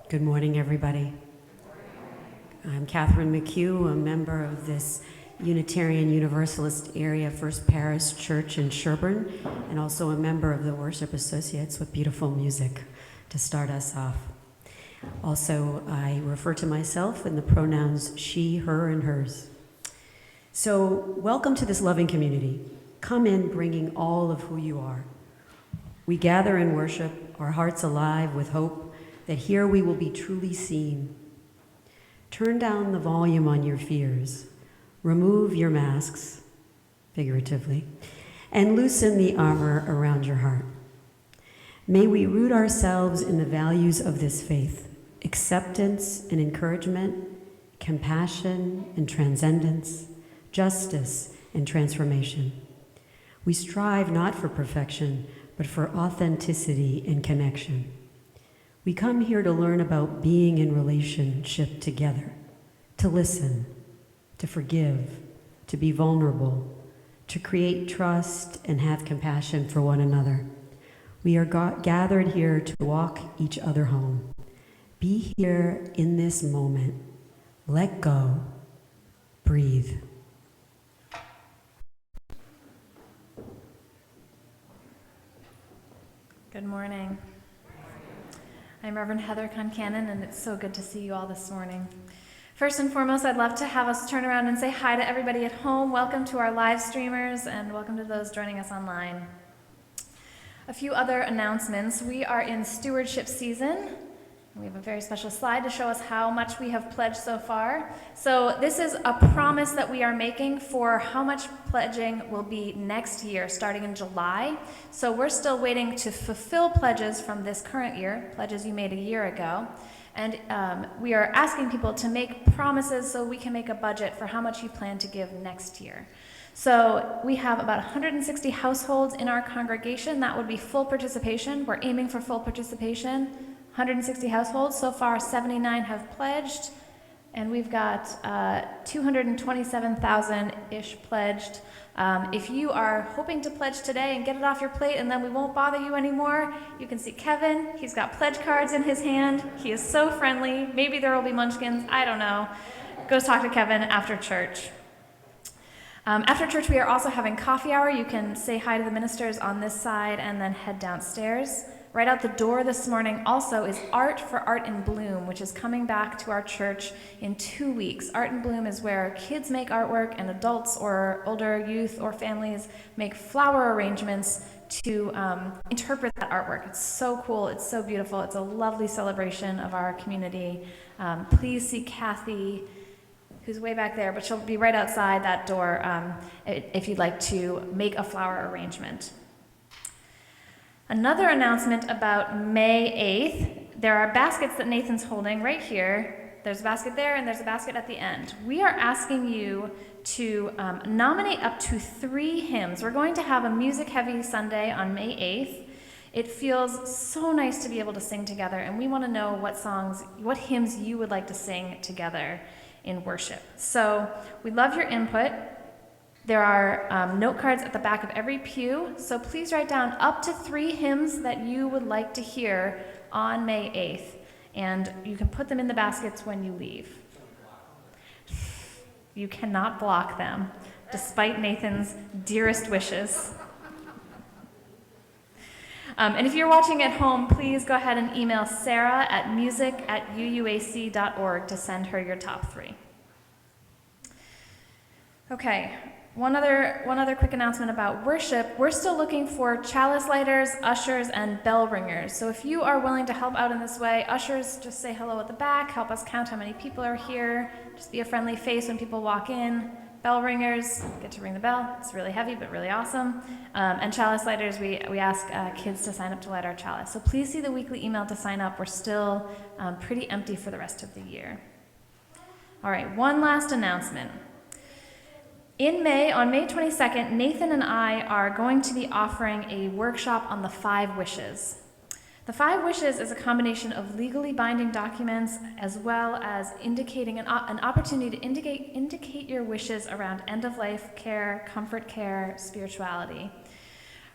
Good morning, everybody. I'm Catherine McHugh, a member of this Unitarian Universalist Area First Parish Church in Sherburne, and also a member of the Worship Associates with beautiful music to start us off. Also, I refer to myself in the pronouns she, her, and hers. So, welcome to this loving community. Come in bringing all of who you are. We gather in worship, our hearts alive with hope that here we will be truly seen. Turn down the volume on your fears, remove your masks, figuratively, and loosen the armor around your heart. May we root ourselves in the values of this faith: acceptance and encouragement, compassion and transcendence, justice and transformation. We strive not for perfection, but for authenticity and connection. We come here to learn about being in relationship together, to listen, to forgive, to be vulnerable, to create trust and have compassion for one another. We are gathered here to walk each other home. Be here in this moment. Let go. Breathe. Good morning. I'm Reverend Heather Concannon, and it's so good to see you all this morning. First and foremost, I'd love to have us turn around and say hi to everybody at home. Welcome to our live streamers, and welcome to those joining us online. A few other announcements. We are in stewardship season. We have a very special slide to show us how much we have pledged so far. So this is a promise that we are making for how much pledging will be next year, starting in July. So we're still waiting to fulfill pledges from this current year, pledges you made a year ago. And we are asking people to make promises so we can make a budget for how much you plan to give next year. So we have about 160 households in our congregation. That would be full participation. We're aiming for full participation. 160 households. So far, 79 have pledged, and we've got 227,000-ish pledged. If you are hoping to pledge today and get it off your plate and then we won't bother you anymore, you can see Kevin. He's got pledge cards in his hand. He is so friendly. Maybe there will be munchkins. I don't know. Go talk to Kevin after church. After church, we are also having coffee hour. You can say hi to the ministers on this side and then head downstairs. Right out the door this morning also is Art for Art in Bloom, which is coming back to our church in 2 weeks. Art in Bloom is where kids make artwork and adults or older youth or families make flower arrangements to interpret that artwork. It's so cool. It's so beautiful. It's a lovely celebration of our community. Please see Kathy, who's way back there, but she'll be right outside that door if you'd like to make a flower arrangement. Another announcement about May 8th. There are baskets that Nathan's holding right here. There's a basket there and there's a basket at the end. We are asking you to nominate up to 3 hymns. We're going to have a music-heavy Sunday on May 8th. It feels so nice to be able to sing together, and we want to know what hymns you would like to sing together in worship. So we love your input. There are note cards at the back of every pew, so please write down up to 3 hymns that you would like to hear on May 8th, and you can put them in the baskets when you leave. You cannot block them, despite Nathan's dearest wishes. And if you're watching at home, please go ahead and email Sarah at music@uuac.org to send her your top 3. Okay. One other quick announcement about worship. We're still looking for chalice lighters, ushers, and bell ringers. So if you are willing to help out in this way, ushers, just say hello at the back, help us count how many people are here, just be a friendly face when people walk in. Bell ringers, get to ring the bell. It's really heavy, but really awesome. And chalice lighters, we ask kids to sign up to light our chalice. So please see the weekly email to sign up. We're still pretty empty for the rest of the year. All right, one last announcement. In May, on May 22nd, Nathan and I are going to be offering a workshop on the 5 wishes. The 5 wishes is a combination of legally binding documents as well as indicating an opportunity to indicate your wishes around end-of-life care, comfort care, spirituality.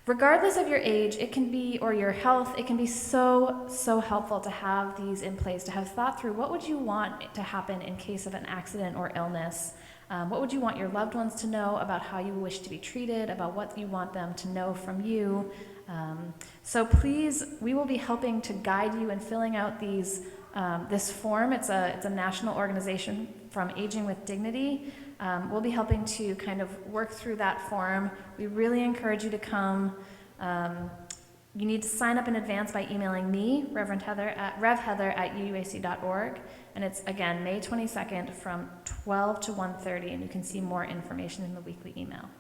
Regardless of your age, it can be, or your health, it can be so, so helpful to have these in place, to have thought through what would you want to happen in case of an accident or illness. What would you want your loved ones to know about how you wish to be treated, about what you want them to know from you? So please, we will be helping to guide you in filling out this form. It's a national organization from Aging with Dignity. We'll be helping to kind of work through that form. We really encourage you to come. You need to sign up in advance by emailing me, revheather@uuac.org. And it's, again, May 22nd from 12 to 1:30, and you can see more information in the weekly email.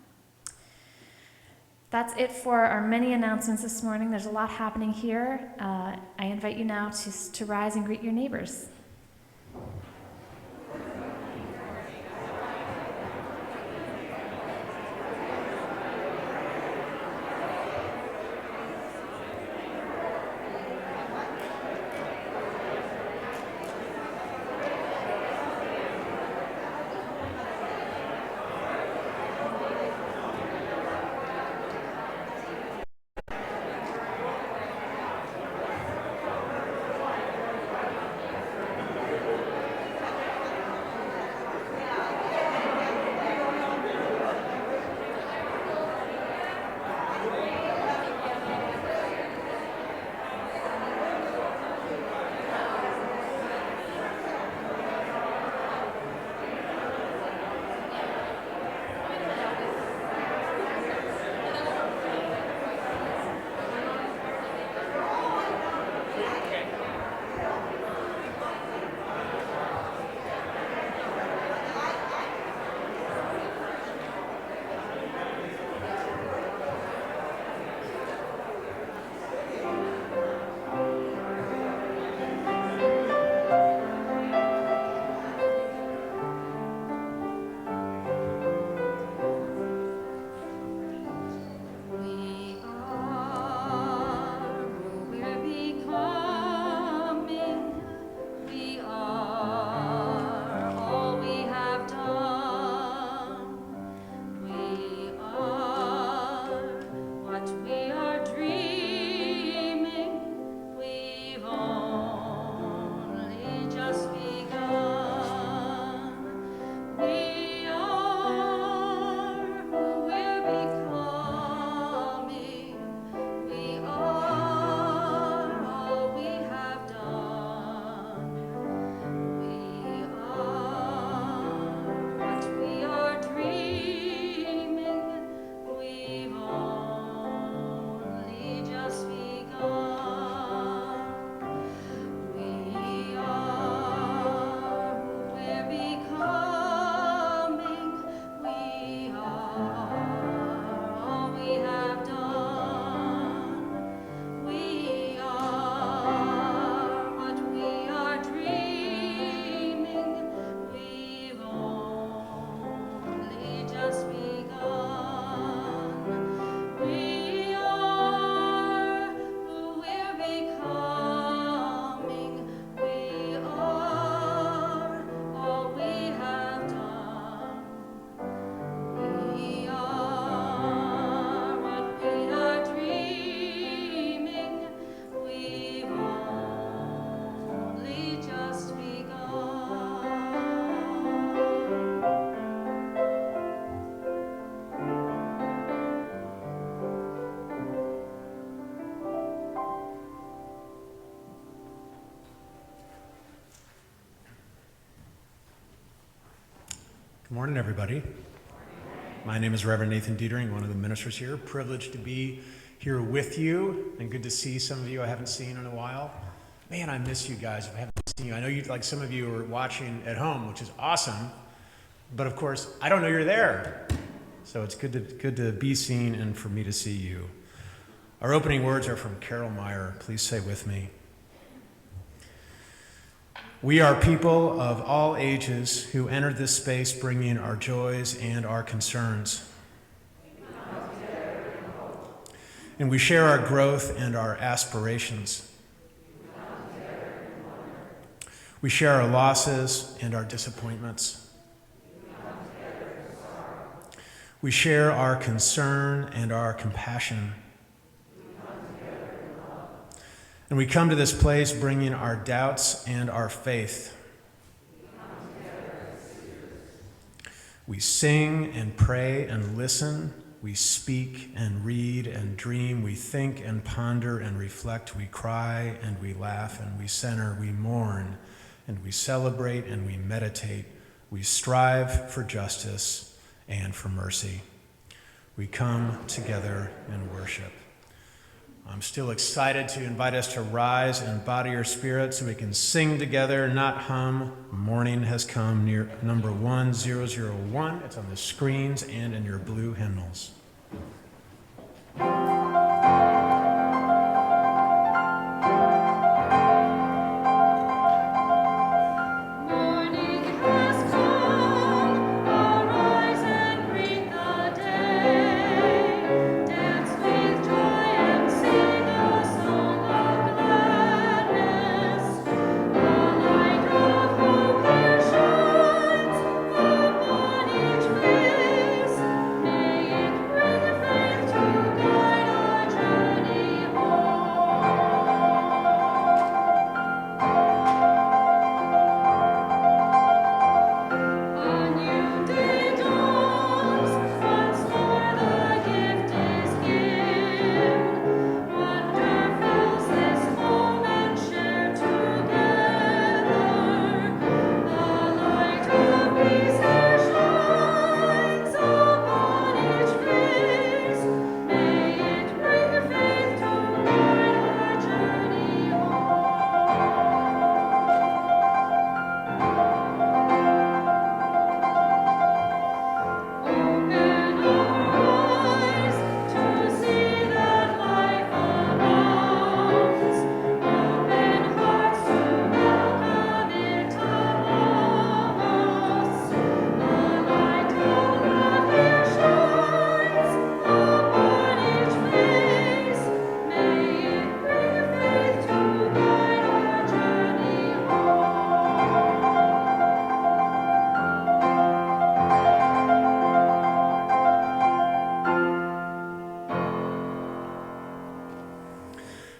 That's it for our many announcements this morning. There's a lot happening here. I invite you now to rise and greet your neighbors. Good morning, everybody. My name is Reverend Nathan Dietering, one of the ministers here. Privileged to be here with you, and good to see some of you I haven't seen in a while. Man, I miss you guys. If I haven't seen you, I know you, like some of you, are watching at home, which is awesome. But of course, I don't know you're there, so it's good to be seen and for me to see you. Our opening words are from Carol Meyer. Please say with me. We are people of all ages who entered this space bringing our joys and our concerns. And we share our growth and our aspirations. We share our losses and our disappointments. We share our concern and our compassion. And we come to this place bringing our doubts and our faith. We sing and pray and listen. We speak and read and dream. We think and ponder and reflect. We cry and we laugh and we center. We mourn and we celebrate and we meditate. We strive for justice and for mercy. We come together in worship. I'm still excited to invite us to rise and body your spirit so we can sing together, not hum. Morning has come, near number 1001. It's on the screens and in your blue hymnals.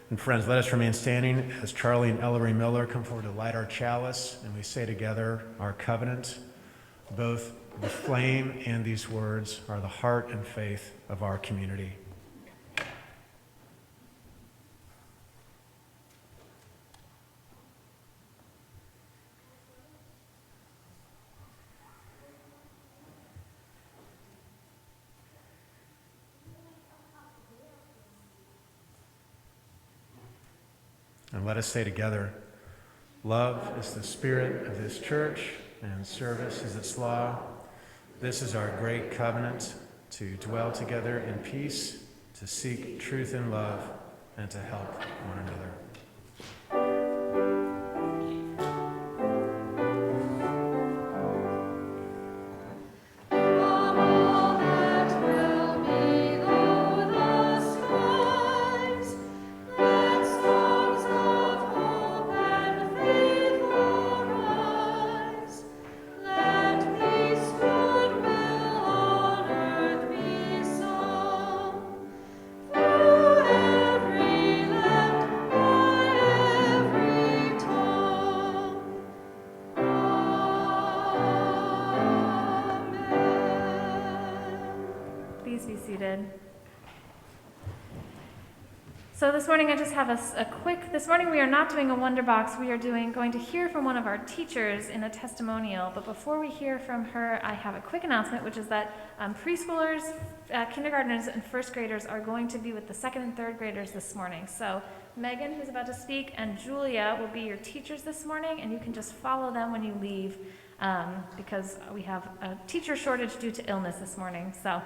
And friends, let us remain standing as Charlie and Ellery Miller come forward to light our chalice, and we say together our covenant. Both the flame and these words are the heart and faith of our community. And let us say together, love is the spirit of this church, and service is its law. This is our great covenant, to dwell together in peace, to seek truth in love, and to help one another. Please be seated. So this morning I just have this morning we are not doing a wonder box. We are going to hear from one of our teachers in a testimonial. But before we hear from her, I have a quick announcement, which is that preschoolers, kindergartners, and first graders are going to be with the second and third graders this morning. So Megan, who's about to speak, and Julia will be your teachers this morning, and you can just follow them when you leave because we have a teacher shortage due to illness this morning. So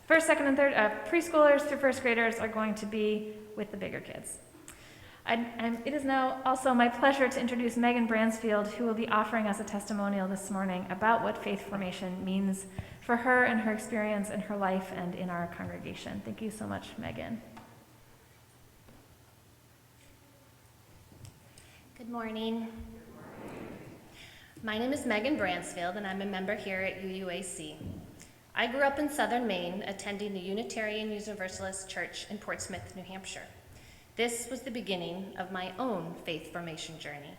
first, second, and third preschoolers through first graders are going to be with the bigger kids. It is now also my pleasure to introduce Megan Bransfield, who will be offering us a testimonial this morning about what faith formation means for her and her experience in her life and in our congregation. Thank you so much, Megan. Good morning. My name is Megan Bransfield, and I'm a member here at UUAC. I grew up in southern Maine, attending the Unitarian Universalist Church in Portsmouth, New Hampshire. This was the beginning of my own faith formation journey.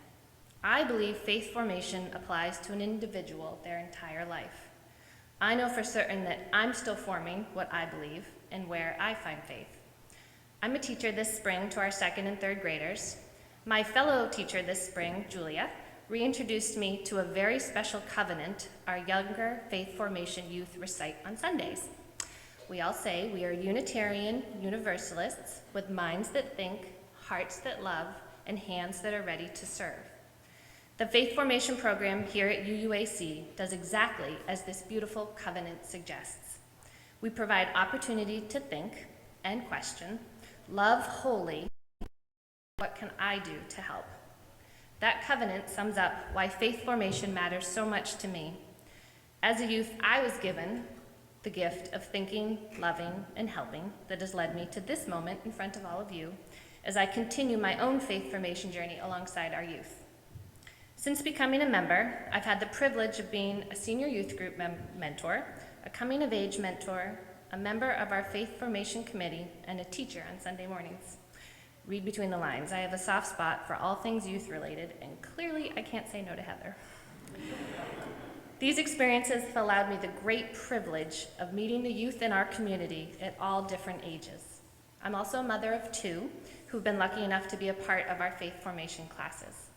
I believe faith formation applies to an individual their entire life. I know for certain that I'm still forming what I believe and where I find faith. I'm a teacher this spring to our 2nd and 3rd graders. My fellow teacher this spring, Julia, reintroduced me to a very special covenant our younger faith formation youth recite on Sundays. We all say we are Unitarian Universalists with minds that think, hearts that love, and hands that are ready to serve. The faith formation program here at UUAC does exactly as this beautiful covenant suggests. We provide opportunity to think and question, love wholly, what can I do to help? That covenant sums up why faith formation matters so much to me. As a youth, I was given the gift of thinking, loving, and helping that has led me to this moment in front of all of you as I continue my own faith formation journey alongside our youth. Since becoming a member, I've had the privilege of being a senior youth group mentor, a coming-of-age mentor, a member of our faith formation committee, and a teacher on Sunday mornings. Read between the lines. I have a soft spot for all things youth-related, and clearly I can't say no to Heather. These experiences have allowed me the great privilege of meeting the youth in our community at all different ages. I'm also a mother of 2 who've been lucky enough to be a part of our faith formation classes.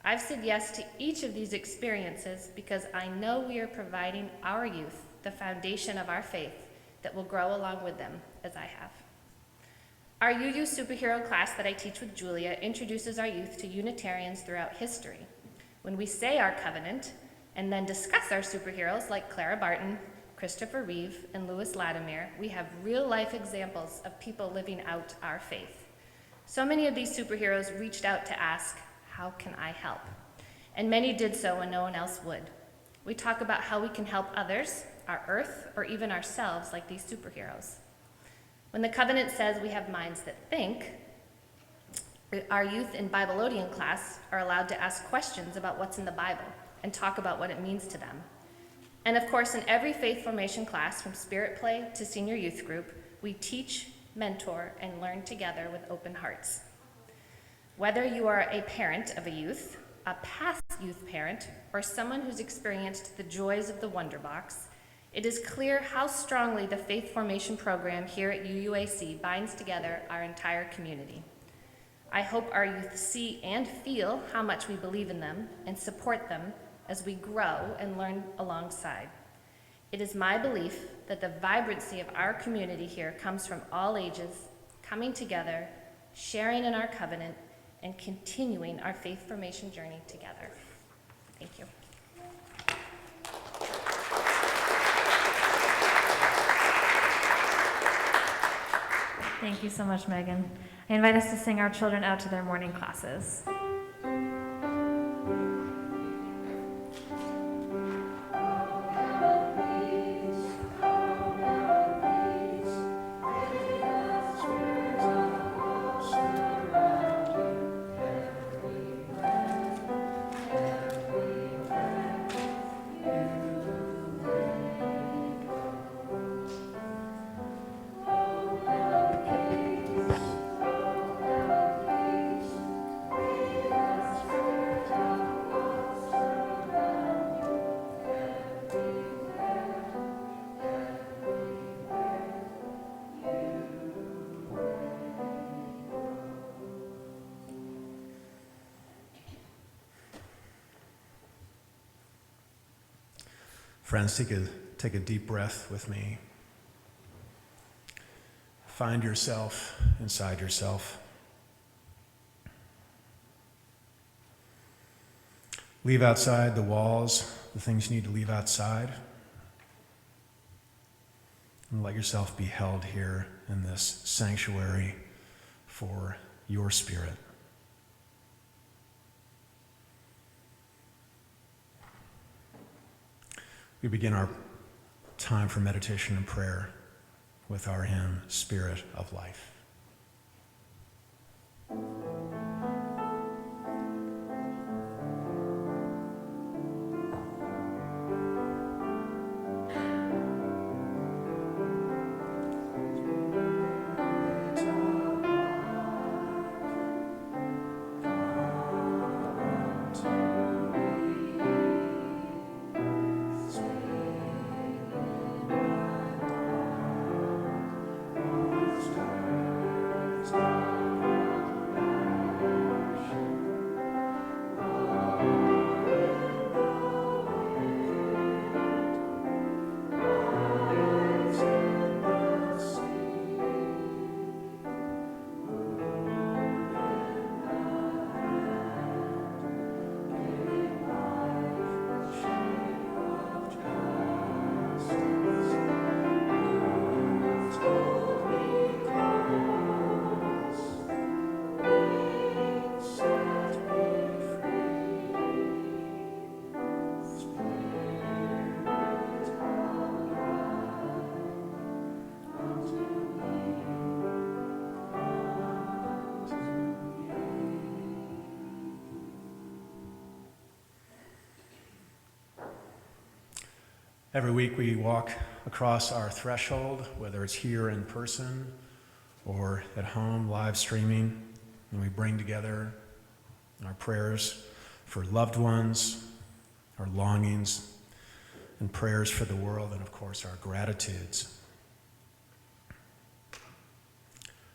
I've said yes to each of these experiences because I know we are providing our youth the foundation of our faith that will grow along with them, as I have. Our UU superhero class that I teach with Julia introduces our youth to Unitarians throughout history. When we say our covenant and then discuss our superheroes like Clara Barton, Christopher Reeve, and Louis Latimer, we have real-life examples of people living out our faith. So many of these superheroes reached out to ask, how can I help? And many did so when no one else would. We talk about how we can help others, our earth, or even ourselves like these superheroes. When the covenant says we have minds that think, our youth in Bibleodian class are allowed to ask questions about what's in the Bible and talk about what it means to them. And of course, in every faith formation class, from spirit play to senior youth group, we teach, mentor, and learn together with open hearts. Whether you are a parent of a youth, a past youth parent, or someone who's experienced the joys of the Wonder Box, it is clear how strongly the faith formation program here at UUAC binds together our entire community. I hope our youth see and feel how much we believe in them and support them as we grow and learn alongside. It is my belief that the vibrancy of our community here comes from all ages, coming together, sharing in our covenant, and continuing our faith formation journey together. Thank you. Thank you so much, Megan. I invite us to sing our children out to their morning classes. Friends, take a deep breath with me. Find yourself inside yourself. Leave outside the walls, the things you need to leave outside. And let yourself be held here in this sanctuary for your spirit. We begin our time for meditation and prayer with our hymn, Spirit of Life. Every week we walk across our threshold, whether it's here in person or at home live streaming, and we bring together our prayers for loved ones, our longings, and prayers for the world, and of course our gratitudes. I'd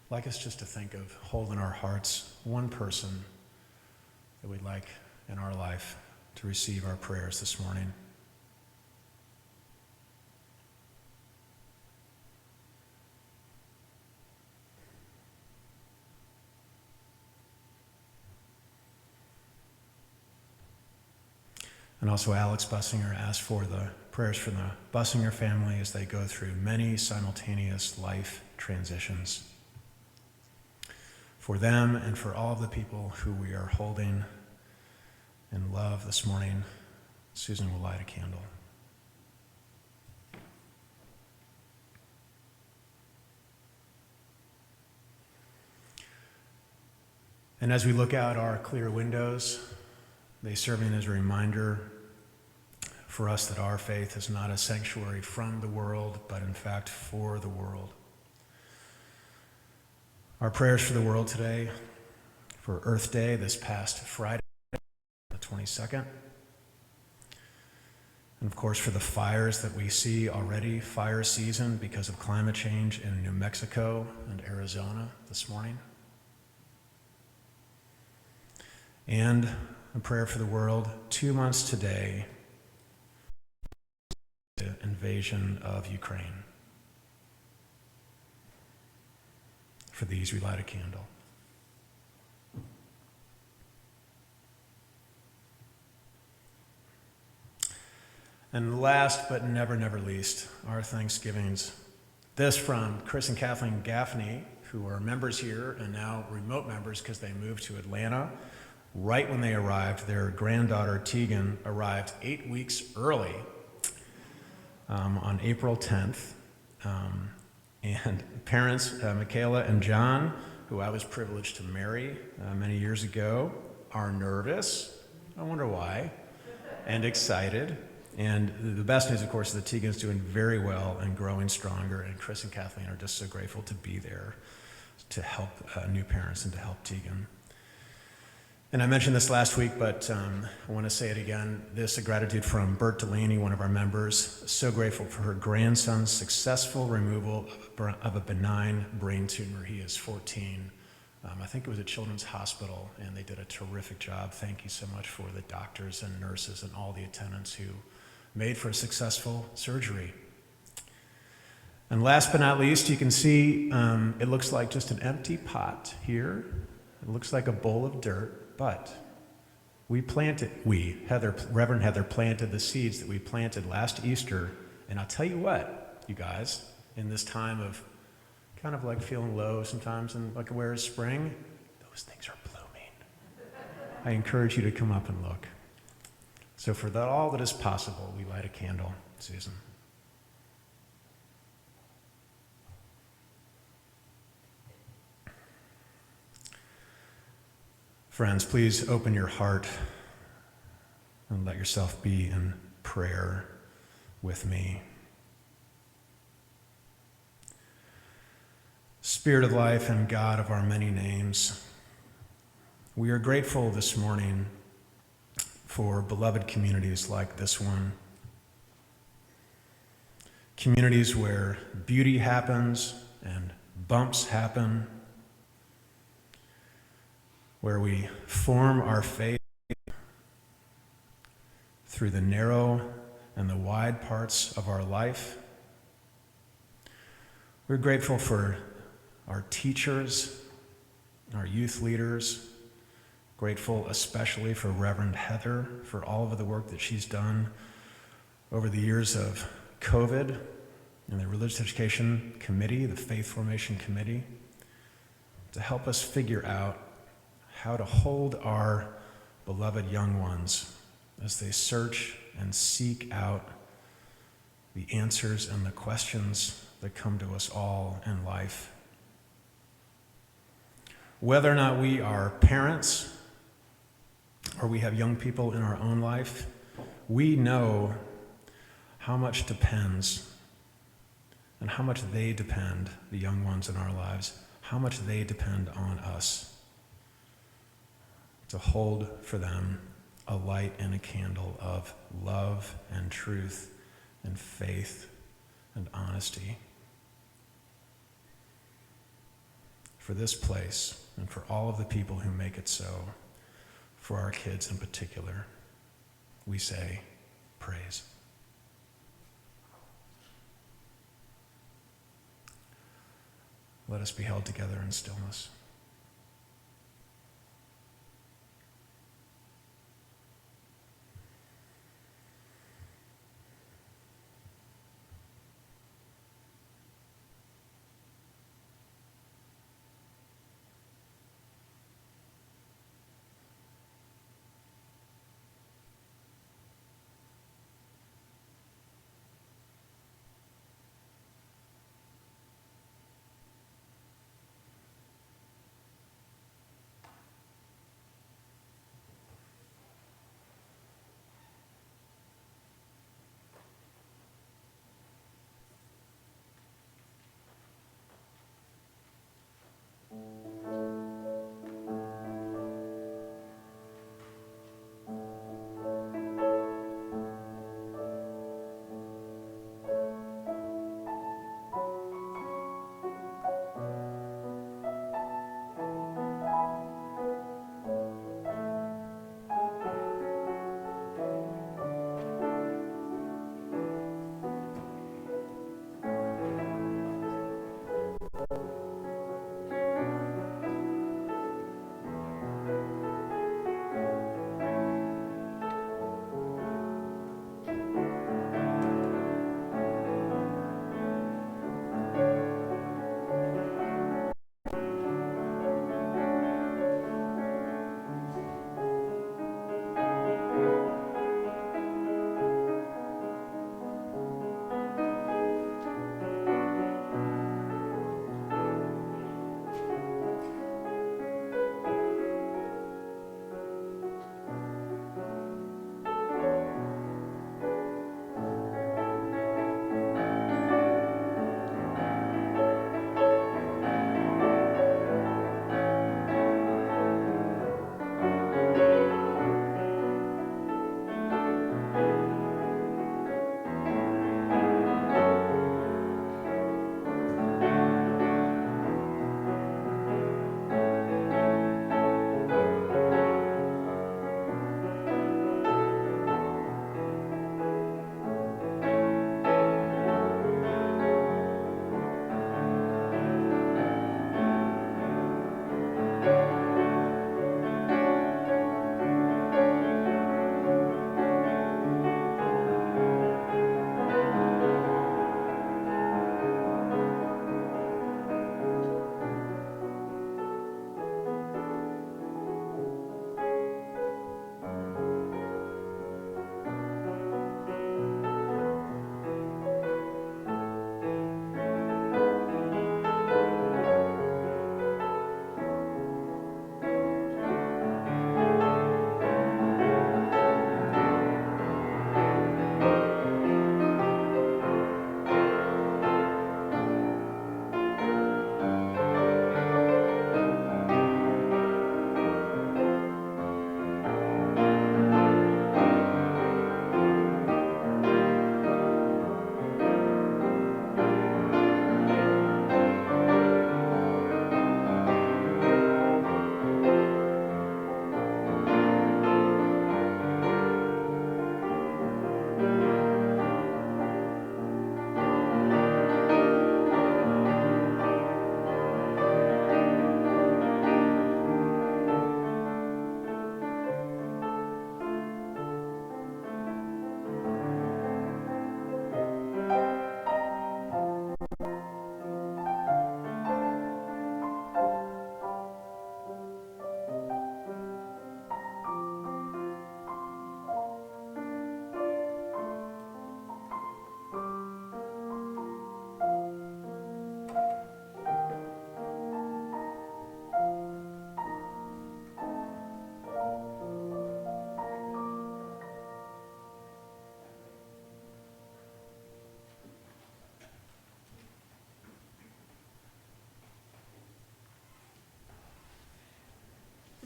like us just to think of holding our hearts one person that we'd like in our life to receive our prayers this morning. And also Alex Bussinger asked for the prayers for the Bussinger family as they go through many simultaneous life transitions. For them and for all of the people who we are holding in love this morning, Susan will light a candle. And as we look out our clear windows, they serving as a reminder for us that our faith is not a sanctuary from the world, but in fact for the world. Our prayers for the world today, for Earth Day this past Friday, the 22nd. And of course for the fires that we see already, fire season because of climate change in New Mexico and Arizona this morning. And a prayer for the world 2 months today, the invasion of Ukraine. For these we light a candle. And last but never least, our Thanksgivings. This from Chris and Kathleen Gaffney, who are members here and now remote members because they moved to Atlanta. Right when they arrived, their granddaughter Tegan arrived 8 weeks early on April 10th. And parents, Michaela and John, who I was privileged to marry many years ago, are nervous. I wonder why. And excited. And the best news, of course, is that Tegan's doing very well and growing stronger. And Chris and Kathleen are just so grateful to be there to help new parents and to help Tegan. And I mentioned this last week, but I want to say it again. This a gratitude from Bert Delaney, one of our members. So grateful for her grandson's successful removal of a benign brain tumor. He is 14. I think it was at Children's Hospital, and they did a terrific job. Thank you so much for the doctors and nurses and all the attendants who made for a successful surgery. And last but not least, you can see it looks like just an empty pot here. It looks like a bowl of dirt. But Reverend Heather planted the seeds that we planted last Easter. And I'll tell you what, you guys, in this time of kind of like feeling low sometimes and like where is spring, those things are blooming. I encourage you to come up and look. So for all that is possible, we light a candle, Susan. Friends, please open your heart and let yourself be in prayer with me. Spirit of life and God of our many names, we are grateful this morning for beloved communities like this one. Communities where beauty happens and bumps happen, where we form our faith through the narrow and the wide parts of our life. We're grateful for our teachers, our youth leaders, grateful especially for Reverend Heather for all of the work that she's done over the years of COVID and the Religious Education Committee, the Faith Formation Committee, to help us figure out how to hold our beloved young ones as they search and seek out the answers and the questions that come to us all in life. Whether or not we are parents or we have young people in our own life, we know how much depends and how much they depend, the young ones in our lives, how much they depend on us to hold for them a light and a candle of love and truth and faith and honesty. For this place and for all of the people who make it so, for our kids in particular, we say praise. Let us be held together in stillness.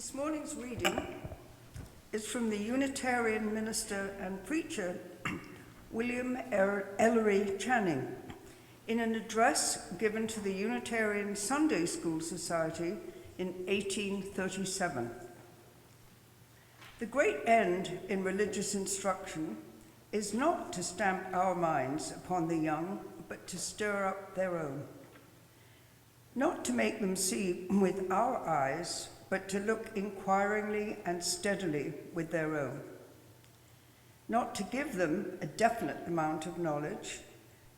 This morning's reading is from the Unitarian minister and preacher William Ellery Channing in an address given to the Unitarian Sunday School Society in 1837. The great end in religious instruction is not to stamp our minds upon the young, but to stir up their own. Not to make them see with our eyes, but to look inquiringly and steadily with their own. Not to give them a definite amount of knowledge,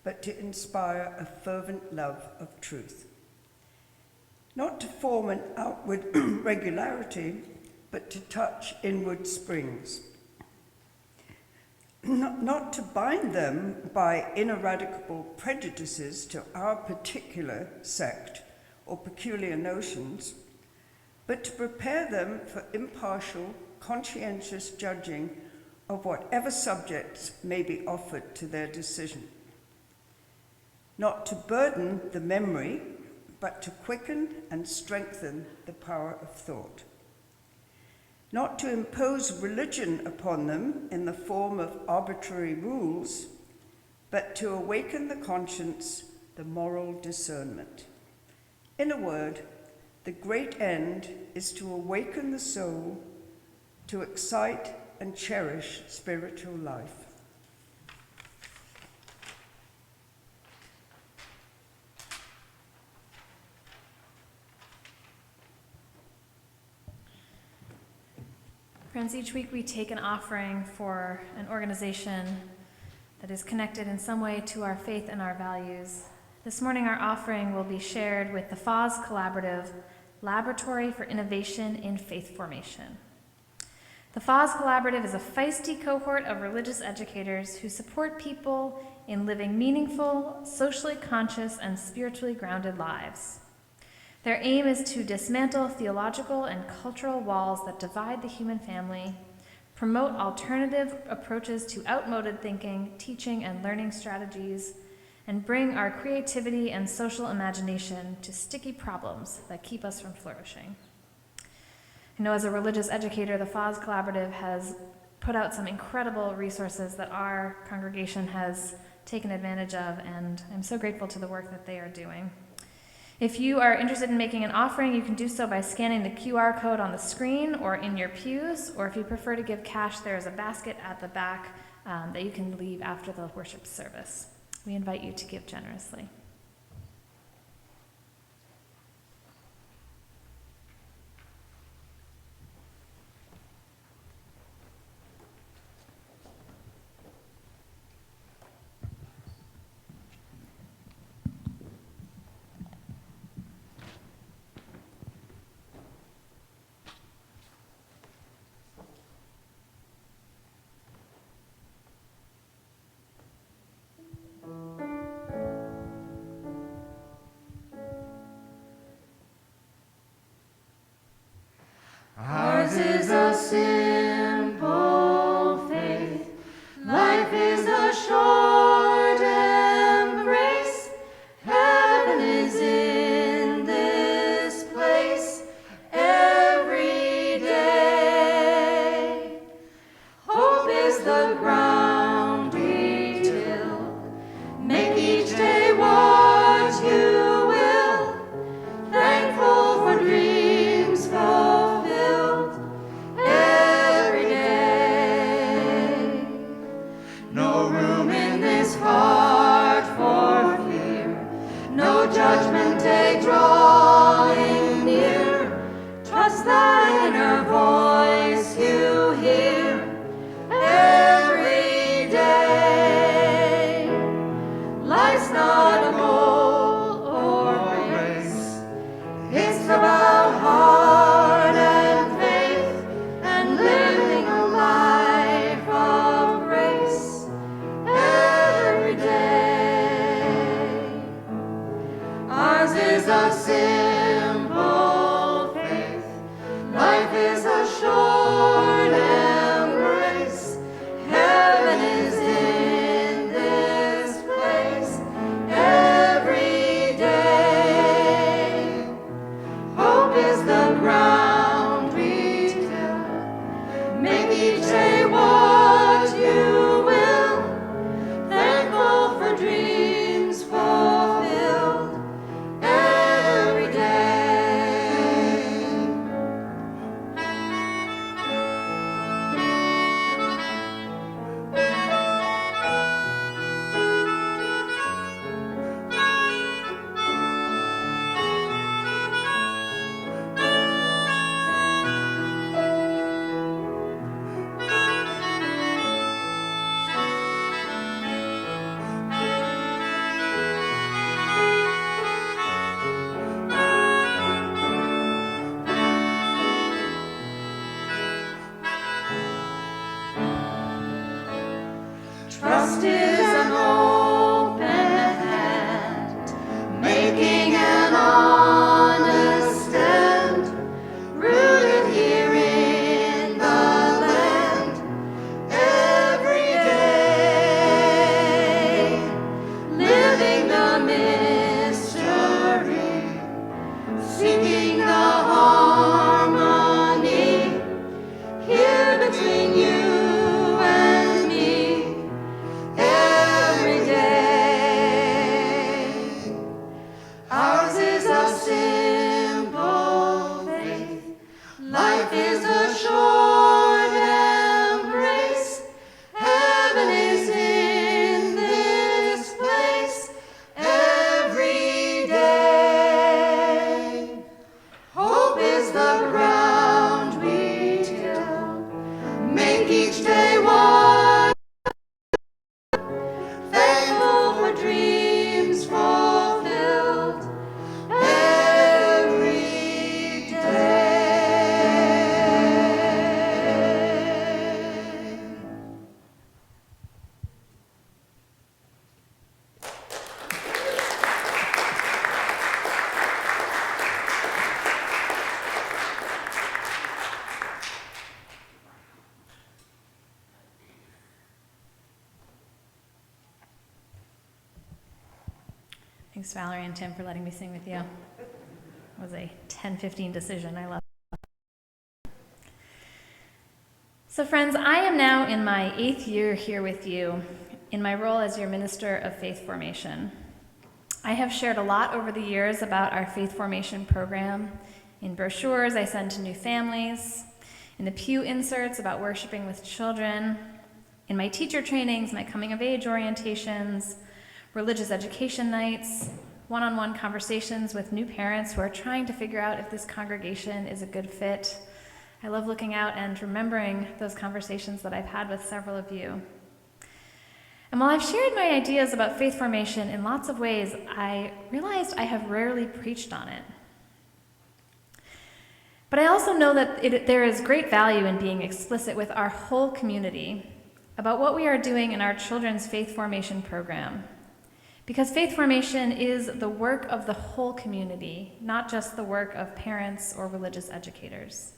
but to inspire a fervent love of truth. Not to form an outward regularity, but to touch inward springs. Not to bind them by ineradicable prejudices to our particular sect or peculiar notions, but to prepare them for impartial, conscientious judging of whatever subjects may be offered to their decision. Not to burden the memory, but to quicken and strengthen the power of thought. Not to impose religion upon them in the form of arbitrary rules, but to awaken the conscience, the moral discernment. In a word, the great end is to awaken the soul, to excite and cherish spiritual life. Friends, each week we take an offering for an organization that is connected in some way to our faith and our values. This morning our offering will be shared with the FOS Collaborative Laboratory for Innovation in Faith Formation. The FOS Collaborative is a feisty cohort of religious educators who support people in living meaningful, socially conscious, and spiritually grounded lives. Their aim is to dismantle theological and cultural walls that divide the human family, promote alternative approaches to outmoded thinking, teaching, and learning strategies, and bring our creativity and social imagination to sticky problems that keep us from flourishing. I know as a religious educator, the FOS Collaborative has put out some incredible resources that our congregation has taken advantage of, and I'm so grateful to the work that they are doing. If you are interested in making an offering, you can do so by scanning the QR code on the screen or in your pews, or if you prefer to give cash, there is a basket at the back that you can leave after the worship service. We invite you to give generously. seeking the harmony here between you and me every day. Ours is a simple faith. Life is a short embrace. Heaven is in this place every day. Hope is the ground we till. Make each day one. Thankful for dreams fulfilled every day. Thanks, Valerie and Tim, for letting me sing with you. It was a 10-15 decision. I love it. So, friends, I am now in my 8th year here with you in my role as your minister of faith formation. I have shared a lot over the years about our faith formation program in brochures I send to new families, in the pew inserts about worshiping with children, in my teacher trainings, my coming of age orientations, religious education nights, one-on-one conversations with new parents who are trying to figure out if this congregation is a good fit. I love looking out and remembering those conversations that I've had with several of you. And while I've shared my ideas about faith formation in lots of ways, I realized I have rarely preached on it. But I also know that there is great value in being explicit with our whole community about what we are doing in our children's faith formation program. Because faith formation is the work of the whole community, not just the work of parents or religious educators.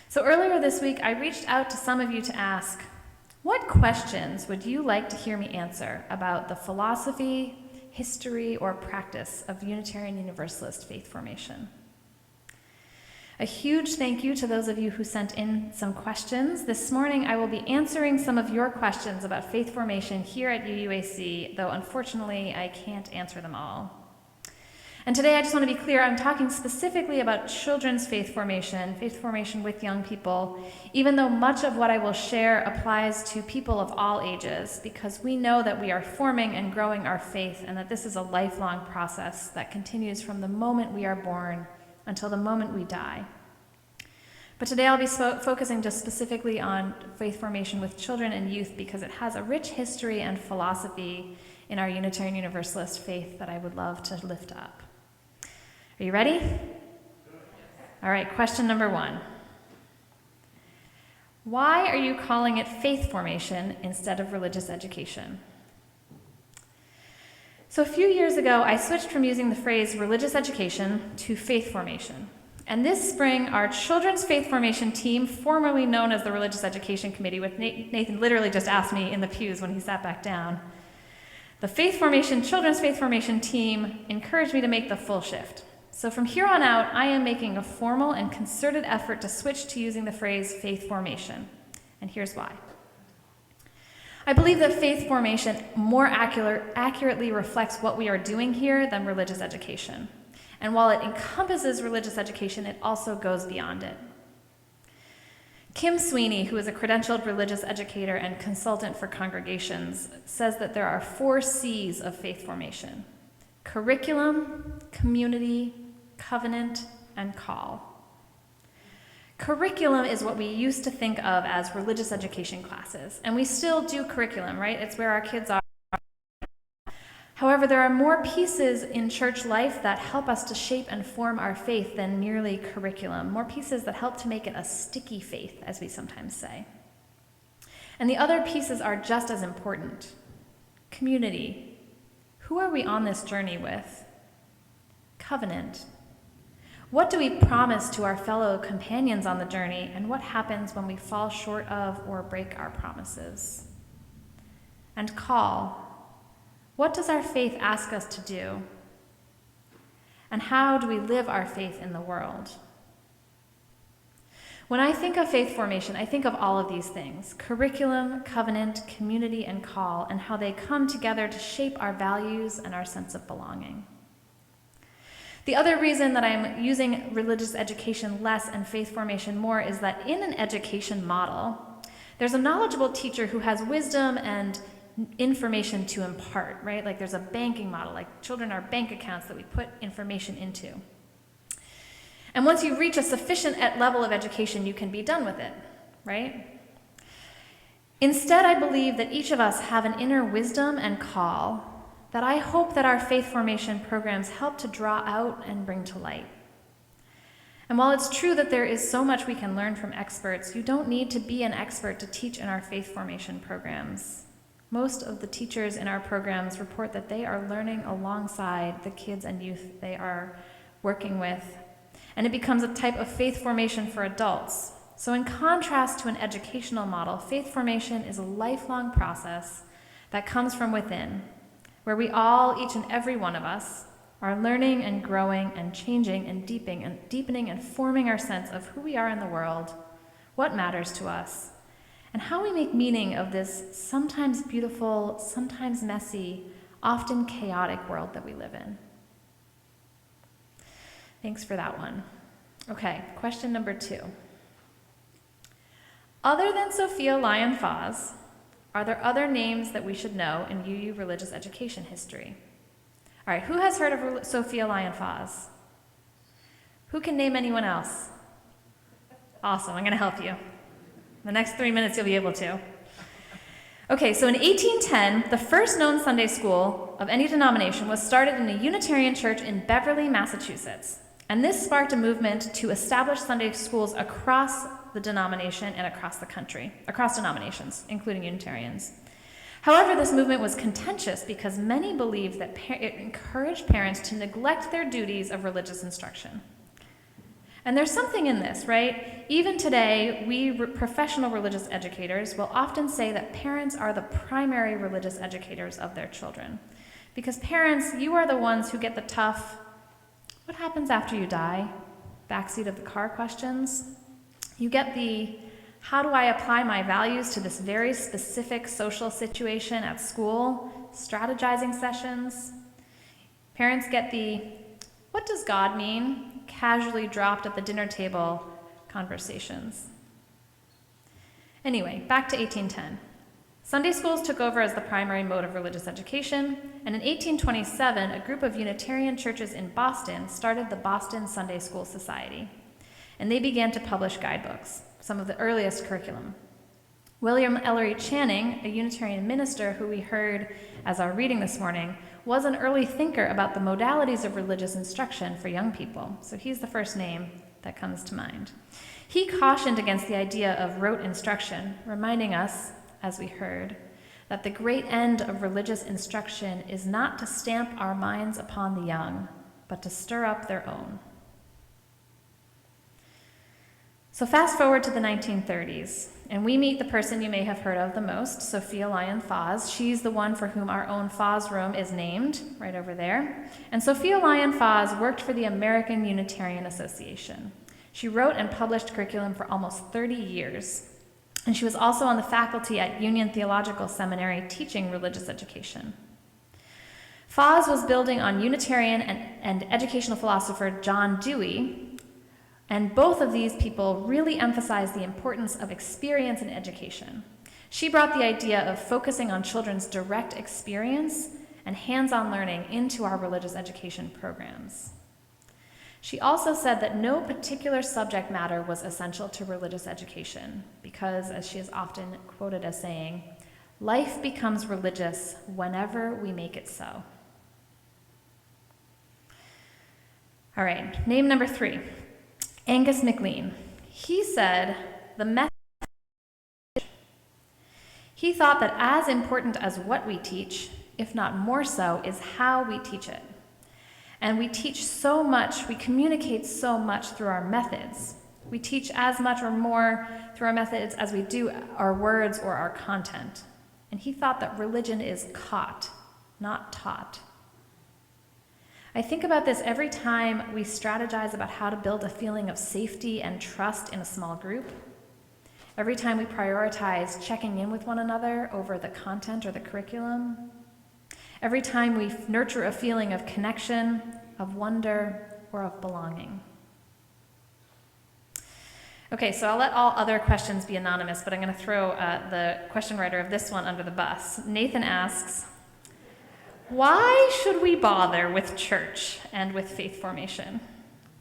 So earlier this week, I reached out to some of you to ask, what questions would you like to hear me answer about the philosophy, history, or practice of Unitarian Universalist faith formation? A huge thank you to those of you who sent in some questions. This morning, I will be answering some of your questions about faith formation here at UUAC, though unfortunately, I can't answer them all. And today, I just want to be clear, I'm talking specifically about children's faith formation with young people, even though much of what I will share applies to people of all ages, because we know that we are forming and growing our faith, and that this is a lifelong process that continues from the moment we are born until the moment we die. But today I'll be focusing just specifically on faith formation with children and youth because it has a rich history and philosophy in our Unitarian Universalist faith that I would love to lift up. Are you ready? All right, question number 1. Why are you calling it faith formation instead of religious education? So a few years ago, I switched from using the phrase religious education to faith formation. And this spring, our children's faith formation team, formerly known as the Religious Education Committee, which Nathan literally just asked me in the pews when he sat back down, the children's faith formation team encouraged me to make the full shift. So from here on out, I am making a formal and concerted effort to switch to using the phrase faith formation. And here's why. I believe that faith formation more accurately reflects what we are doing here than religious education. And while it encompasses religious education, it also goes beyond it. Kim Sweeney, who is a credentialed religious educator and consultant for congregations, says that there are 4 C's of faith formation: curriculum, community, covenant, and call. Curriculum is what we used to think of as religious education classes, and we still do curriculum, right? It's where our kids are. However, there are more pieces in church life that help us to shape and form our faith than merely curriculum, more pieces that help to make it a sticky faith, as we sometimes say. And the other pieces are just as important. Community. Who are we on this journey with? Covenant. What do we promise to our fellow companions on the journey, and what happens when we fall short of or break our promises? And call. What does our faith ask us to do? And how do we live our faith in the world? When I think of faith formation, I think of all of these things: curriculum, covenant, community, and call, and how they come together to shape our values and our sense of belonging. The other reason that I'm using religious education less and faith formation more is that in an education model, there's a knowledgeable teacher who has wisdom and information to impart, right? Like there's a banking model, like children are bank accounts that we put information into. And once you reach a sufficient level of education, you can be done with it, right? Instead, I believe that each of us have an inner wisdom and call that I hope that our faith formation programs help to draw out and bring to light. And while it's true that there is so much we can learn from experts, you don't need to be an expert to teach in our faith formation programs. Most of the teachers in our programs report that they are learning alongside the kids and youth they are working with, and it becomes a type of faith formation for adults. So in contrast to an educational model, faith formation is a lifelong process that comes from within, where we all, each and every one of us, are learning and growing and changing and deepening and forming our sense of who we are in the world, what matters to us, and how we make meaning of this sometimes beautiful, sometimes messy, often chaotic world that we live in. Thanks for that one. Okay, question number 2. Other than Sophia Lyon Foz, are there other names that we should know in UU religious education history? All right, who has heard of Sophia Lyon Foz? Who can name anyone else? Awesome, I'm going to help you. The next 3 minutes you'll be able to. Okay, so in 1810, the first known Sunday school of any denomination was started in a Unitarian church in Beverly, Massachusetts. And this sparked a movement to establish Sunday schools across the denomination and across the country, across denominations, including Unitarians. However, this movement was contentious because many believed that it encouraged parents to neglect their duties of religious instruction. And there's something in this, right? Even today, we professional religious educators will often say that parents are the primary religious educators of their children. Because parents, you are the ones who get the tough, what happens after you die? Backseat of the car questions. You get the, how do I apply my values to this very specific social situation at school? Strategizing sessions. Parents get the, what does God mean? Casually dropped at the dinner table conversations. Anyway, back to 1810. Sunday schools took over as the primary mode of religious education, and in 1827, a group of Unitarian churches in Boston started the Boston Sunday School Society, and they began to publish guidebooks, some of the earliest curriculum. William Ellery Channing, a Unitarian minister who we heard as our reading this morning, was an early thinker about the modalities of religious instruction for young people, so he's the first name that comes to mind. He cautioned against the idea of rote instruction, reminding us, as we heard, that the great end of religious instruction is not to stamp our minds upon the young, but to stir up their own. So fast forward to the 1930s, and we meet the person you may have heard of the most, Sophia Lyon Foz. She's the one for whom our own Foz room is named, right over there. And Sophia Lyon Foz worked for the American Unitarian Association. She wrote and published curriculum for almost 30 years. And she was also on the faculty at Union Theological Seminary teaching religious education. Foz was building on Unitarian and educational philosopher John Dewey, and both of these people really emphasized the importance of experience in education. She brought the idea of focusing on children's direct experience and hands-on learning into our religious education programs. She also said that no particular subject matter was essential to religious education because, as she is often quoted as saying, life becomes religious whenever we make it so. All right, name number 3, Angus MacLean. He said the method. He thought that as important as what we teach, if not more so, is how we teach it. And we teach so much, we communicate so much through our methods. We teach as much or more through our methods as we do our words or our content. And he thought that religion is caught, not taught. I think about this every time we strategize about how to build a feeling of safety and trust in a small group. Every time we prioritize checking in with one another over the content or the curriculum. Every time we nurture a feeling of connection, of wonder, or of belonging. Okay, so I'll let all other questions be anonymous, but I'm going to throw the question writer of this one under the bus. Nathan asks, why should we bother with church and with faith formation?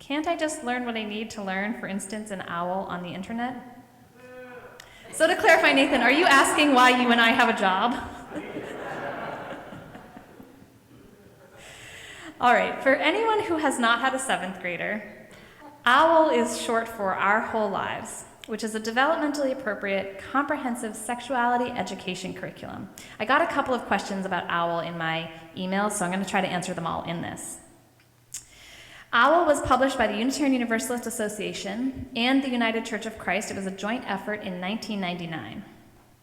Can't I just learn what I need to learn, for instance, an owl on the internet? So to clarify, Nathan, are you asking why you and I have a job? All right, for anyone who has not had a 7th grader, OWL is short for Our Whole Lives, which is a developmentally appropriate, comprehensive sexuality education curriculum. I got a couple of questions about OWL in my email, so I'm going to try to answer them all in this. OWL was published by the Unitarian Universalist Association and the United Church of Christ. It was a joint effort in 1999.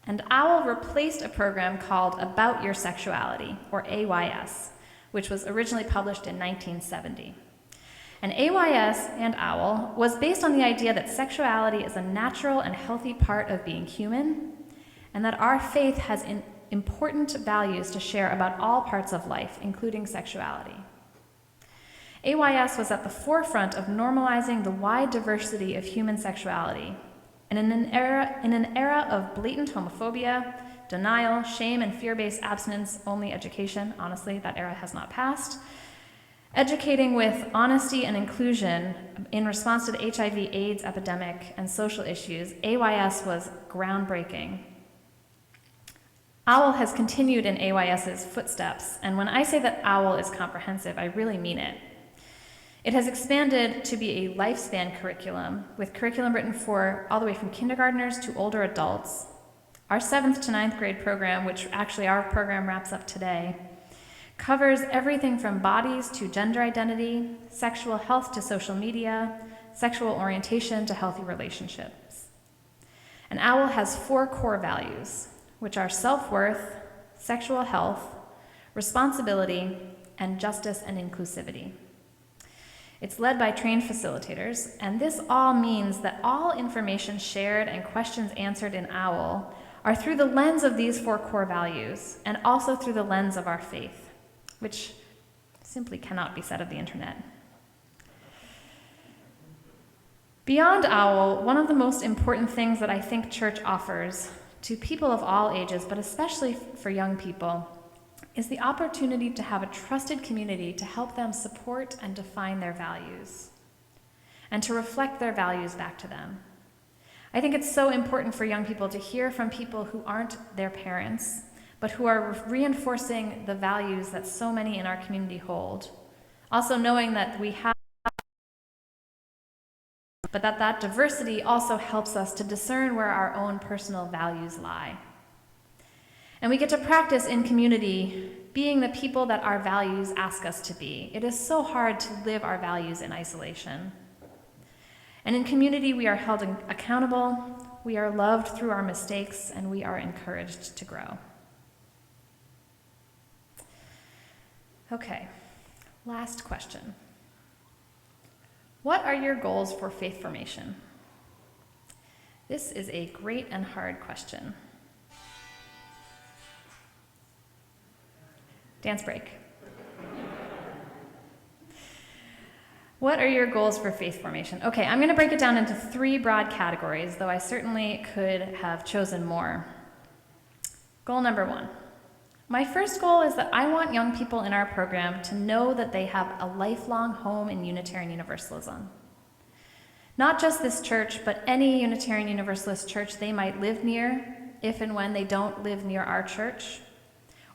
And OWL replaced a program called About Your Sexuality, or AYS, which was originally published in 1970. And AYS and OWL was based on the idea that sexuality is a natural and healthy part of being human, and that our faith has important values to share about all parts of life, including sexuality. AYS was at the forefront of normalizing the wide diversity of human sexuality, and in an era of blatant homophobia, denial, shame, and fear-based abstinence-only education, honestly, that era has not passed, educating with honesty and inclusion in response to the HIV/AIDS epidemic and social issues, AYS was groundbreaking. OWL has continued in AYS's footsteps, and when I say that OWL is comprehensive, I really mean it. It has expanded to be a lifespan curriculum, with curriculum written for all the way from kindergartners to older adults. Our 7th to 9th grade program, which actually our program wraps up today, covers everything from bodies to gender identity, sexual health to social media, sexual orientation to healthy relationships. And OWL has 4 core values, which are self-worth, sexual health, responsibility, and justice and inclusivity. It's led by trained facilitators, and this all means that all information shared and questions answered in OWL are through the lens of these 4 core values, and also through the lens of our faith, which simply cannot be said of the internet. Beyond OWL, one of the most important things that I think church offers to people of all ages, but especially for young people, is the opportunity to have a trusted community to help them support and define their values, and to reflect their values back to them. I think it's so important for young people to hear from people who aren't their parents, but who are reinforcing the values that so many in our community hold. Also knowing that we have, but that diversity also helps us to discern where our own personal values lie. And we get to practice in community being the people that our values ask us to be. It is so hard to live our values in isolation. And in community, we are held accountable, we are loved through our mistakes, and we are encouraged to grow. Okay, last question. What are your goals for faith formation? This is a great and hard question. Dance break. What are your goals for faith formation? Okay, I'm going to break it down into 3 broad categories, though I certainly could have chosen more. Goal number 1. My first goal is that I want young people in our program to know that they have a lifelong home in Unitarian Universalism. Not just this church, but any Unitarian Universalist church they might live near, if and when they don't live near our church,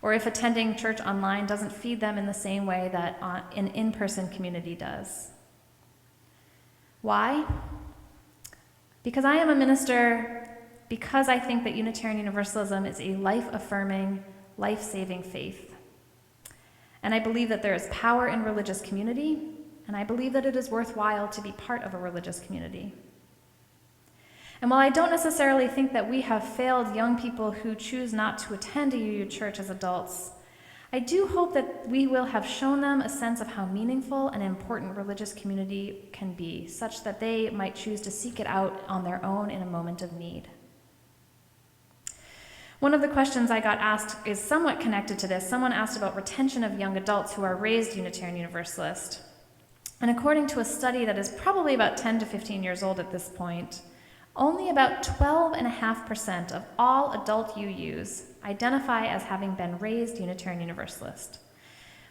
or if attending church online doesn't feed them in the same way that an in-person community does. Why? Because I am a minister, because I think that Unitarian Universalism is a life-affirming, life-saving faith. And I believe that there is power in religious community, and I believe that it is worthwhile to be part of a religious community. And while I don't necessarily think that we have failed young people who choose not to attend a UU church as adults, I do hope that we will have shown them a sense of how meaningful and important religious community can be, such that they might choose to seek it out on their own in a moment of need. One of the questions I got asked is somewhat connected to this. Someone asked about retention of young adults who are raised Unitarian Universalist. And according to a study that is probably about 10 to 15 years old at this point, only about 12.5% of all adult UUs identify as having been raised Unitarian Universalist,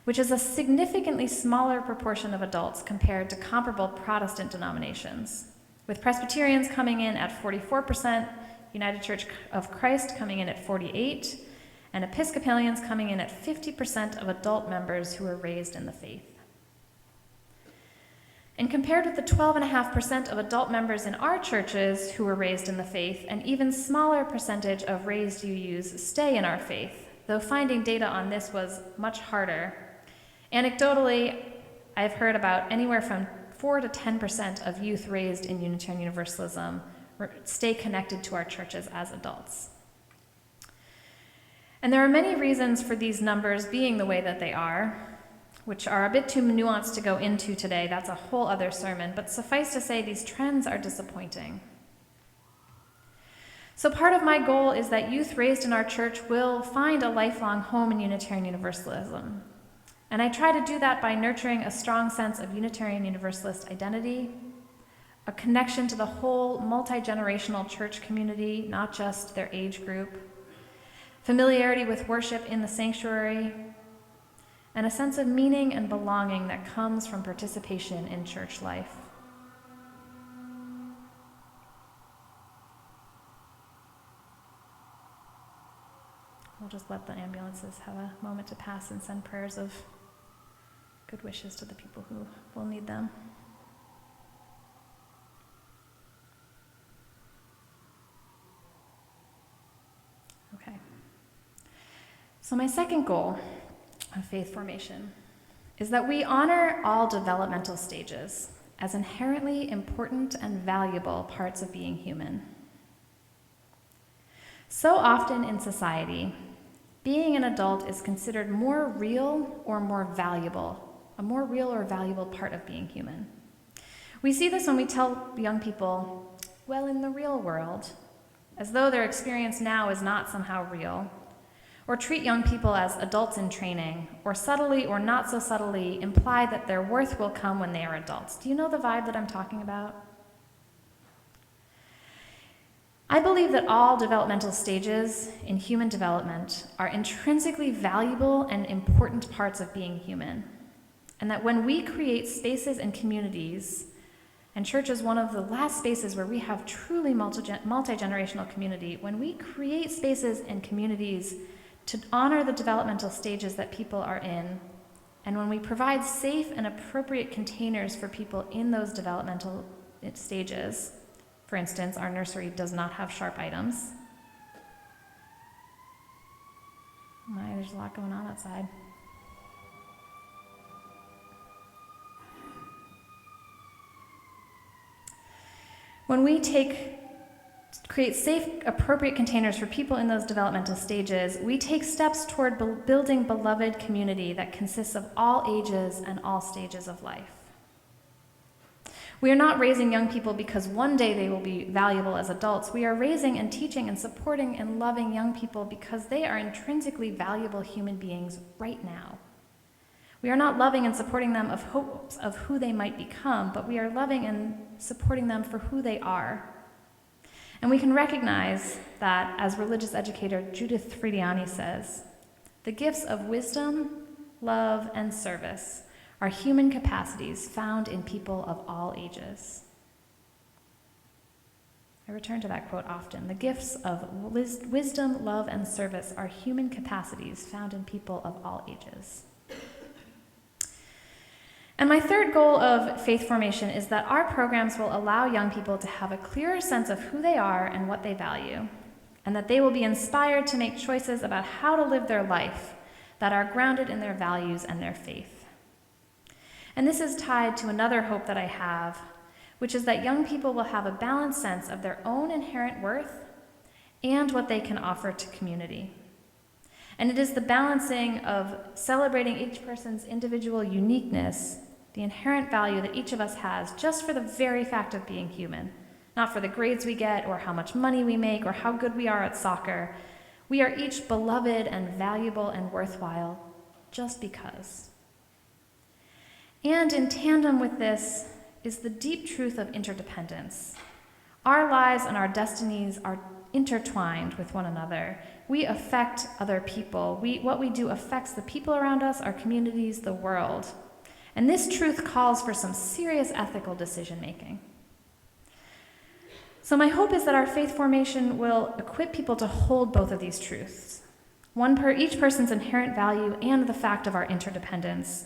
which is a significantly smaller proportion of adults compared to comparable Protestant denominations, with Presbyterians coming in at 44%, United Church of Christ coming in at 48%, and Episcopalians coming in at 50% of adult members who were raised in the faith. And compared with the 12.5% of adult members in our churches who were raised in the faith, an even smaller percentage of raised UUs stay in our faith, though finding data on this was much harder. Anecdotally, I've heard about anywhere from 4 to 10% of youth raised in Unitarian Universalism stay connected to our churches as adults. And there are many reasons for these numbers being the way that they are, which are a bit too nuanced to go into today. That's a whole other sermon, but suffice to say, these trends are disappointing. So part of my goal is that youth raised in our church will find a lifelong home in Unitarian Universalism. And I try to do that by nurturing a strong sense of Unitarian Universalist identity, a connection to the whole multi-generational church community, not just their age group, familiarity with worship in the sanctuary, and a sense of meaning and belonging that comes from participation in church life. We'll just let the ambulances have a moment to pass and send prayers of good wishes to the people who will need them. Okay. So my second goal of faith formation is that we honor all developmental stages as inherently important and valuable parts of being human. So often in society, being an adult is considered more real or more valuable, a more real or valuable part of being human. We see this when we tell young people, well, in the real world, as though their experience now is not somehow real, or treat young people as adults in training, or subtly or not so subtly imply that their worth will come when they are adults. Do you know the vibe that I'm talking about? I believe that all developmental stages in human development are intrinsically valuable and important parts of being human, and that when we create spaces and communities, and church is one of the last spaces where we have truly multi-generational community, when we create spaces and communities to honor the developmental stages that people are in, and when we provide safe and appropriate containers for people in those developmental stages, for instance, our nursery does not have sharp items. My, there's a lot going on outside. When we create safe, appropriate containers for people in those developmental stages, we take steps toward building beloved community that consists of all ages and all stages of life. We are not raising young people because one day they will be valuable as adults. We are raising and teaching and supporting and loving young people because they are intrinsically valuable human beings right now. We are not loving and supporting them of hopes of who they might become, but we are loving and supporting them for who they are. And we can recognize that, as religious educator Judith Frediani says, the gifts of wisdom, love, and service are human capacities found in people of all ages. I return to that quote often. The gifts of wisdom, love, and service are human capacities found in people of all ages. And my third goal of faith formation is that our programs will allow young people to have a clearer sense of who they are and what they value, and that they will be inspired to make choices about how to live their life that are grounded in their values and their faith. And this is tied to another hope that I have, which is that young people will have a balanced sense of their own inherent worth and what they can offer to community. And it is the balancing of celebrating each person's individual uniqueness, the inherent value that each of us has just for the very fact of being human, not for the grades we get or how much money we make or how good we are at soccer. We are each beloved and valuable and worthwhile just because. And in tandem with this is the deep truth of interdependence. Our lives and our destinies are intertwined with one another. We affect other people. What we do affects the people around us, our communities, the world. And this truth calls for some serious ethical decision making. So my hope is that our faith formation will equip people to hold both of these truths, each person's inherent value and the fact of our interdependence,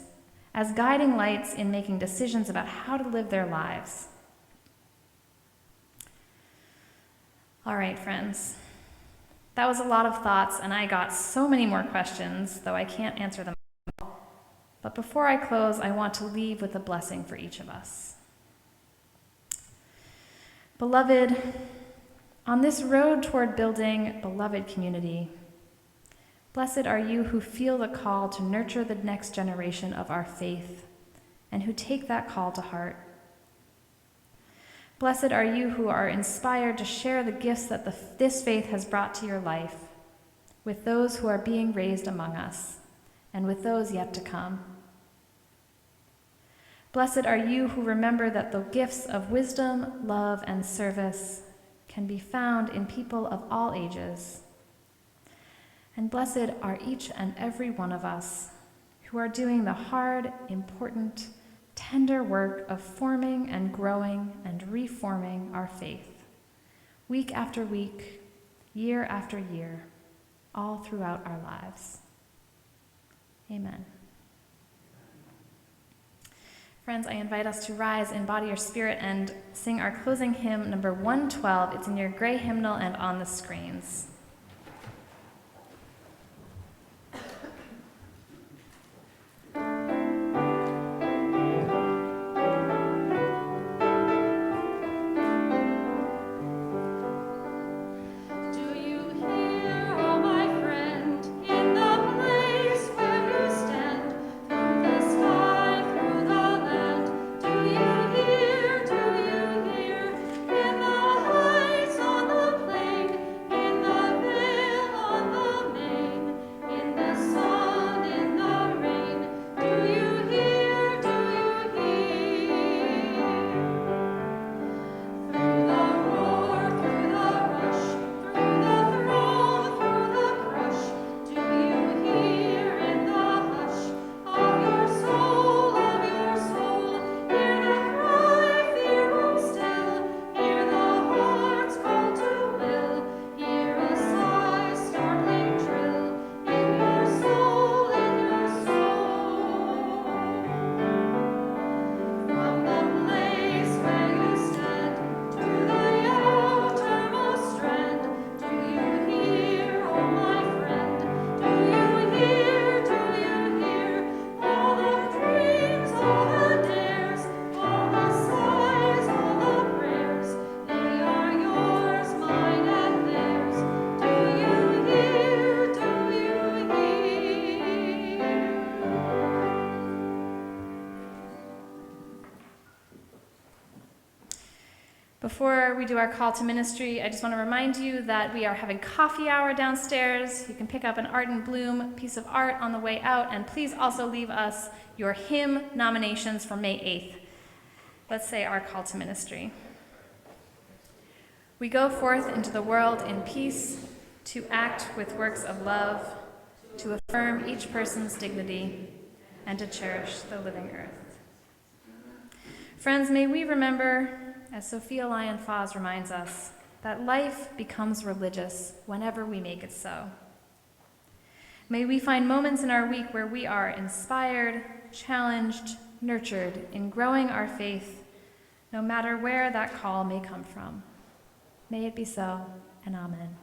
as guiding lights in making decisions about how to live their lives. All right, friends. That was a lot of thoughts, and I got so many more questions, though I can't answer them all. But before I close, I want to leave with a blessing for each of us. Beloved, on this road toward building beloved community, blessed are you who feel the call to nurture the next generation of our faith and who take that call to heart. Blessed are you who are inspired to share the gifts that this faith has brought to your life with those who are being raised among us and with those yet to come. Blessed are you who remember that the gifts of wisdom, love, and service can be found in people of all ages. And blessed are each and every one of us who are doing the hard, important, tender work of forming and growing and reforming our faith, week after week, year after year, all throughout our lives. Amen. Friends, I invite us to rise in body or spirit and sing our closing hymn, number 112. It's in your gray hymnal and on the screens. Before we do our call to ministry, I just want to remind you that we are having coffee hour downstairs. You can pick up an Art and Bloom piece of art on the way out, and please also leave us your hymn nominations for May 8th. Let's say our call to ministry. We go forth into the world in peace to act with works of love, to affirm each person's dignity, and to cherish the living earth. Friends, may we remember, as Sophia Lyon-Foss reminds us, that life becomes religious whenever we make it so. May we find moments in our week where we are inspired, challenged, nurtured in growing our faith, no matter where that call may come from. May it be so, and amen.